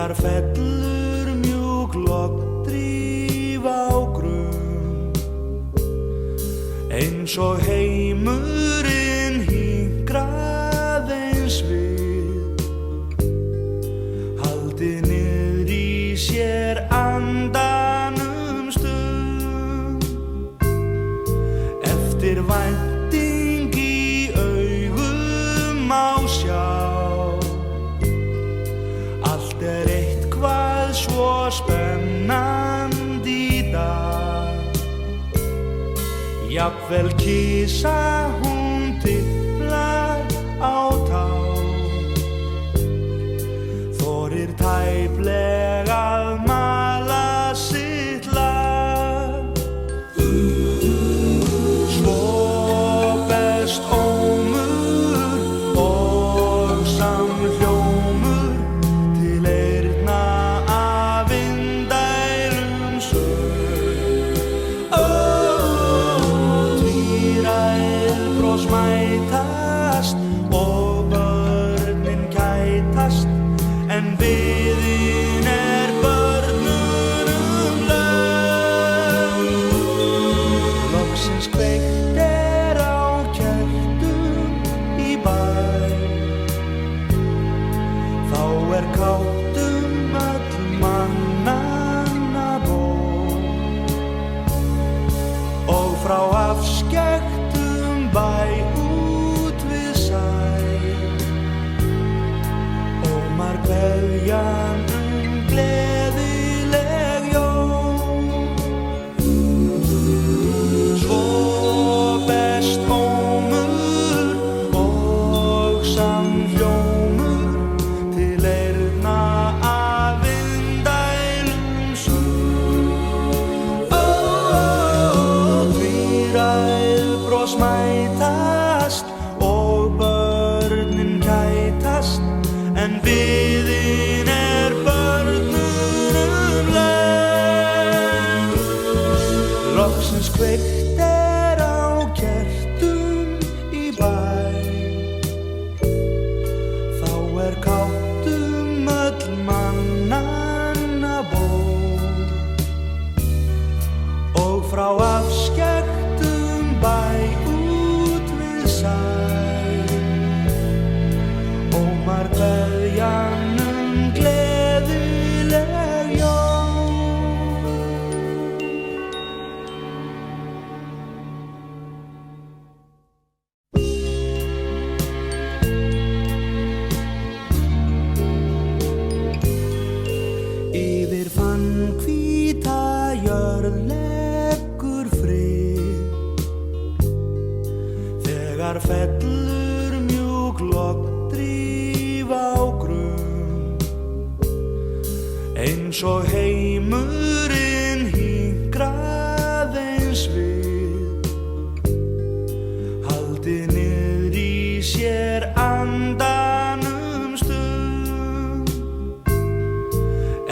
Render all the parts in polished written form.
Þegar fellur mjúk logndríf á grunn, eins og heimurinn hinkrað eins við, haldi niður í sér andanum stund, eftir vænting í augum má sjá, allt eitthvað svo spennandi í dag. Jafnvel kisa hún tiplar á tá, þorir tæplega að mala sitt lag. Svo best ómur og samhljómur til eyrna af indælum söng. Tvíræð bros mætast og börnin kætast, en biðin börnunum löng. Loksins kveikt á kertum í bæ, þá káttum öll mannanna bók, og frá afskekktum bæ út við sæ, ómar kveðjan gleðileg jól. Svo best ómur og samhljómur til eyrna af indælum söng. Tvíræð bros mætast og börnin kætast, en biðin börnunum löng. Loksins kveikt á kertum í bæ, þá káttum öll mannanna bók, og frá afskekktum bæ út við sæ, ómar kveðjan gleðileg jól. Yfir fannhvíta jörð leggur frið, þegar fellur mjúk logndríf á grunn, eins og heimurinn hinkrað eins við, haldi niður í sér andanum stund,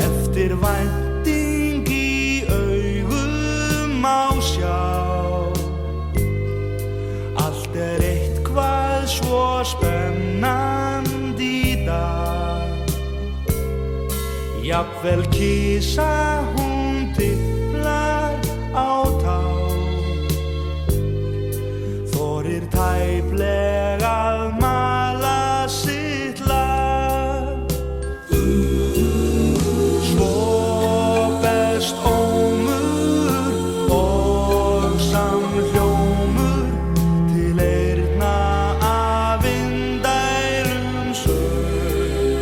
eftir vænting í augum má sjá, allt eitthvað svo spennandi í dag. Jafnvel kisa hún tiplar á tá, þorir tæplega að mala sitt lag. Svo best ómur og samhljómur til eyrna af indælum söng.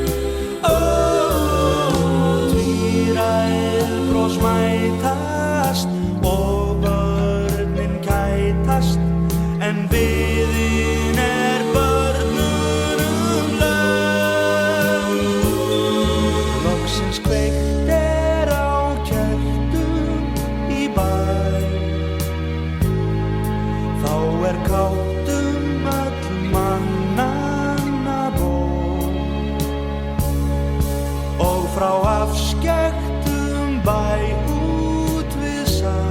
Tvíræð bros mætast og börnin kætast, en biðin börnunum löng. Loksins kveikt á kertum í bæ, þá káttum öll mannanna bók, og frá afskekktum bæ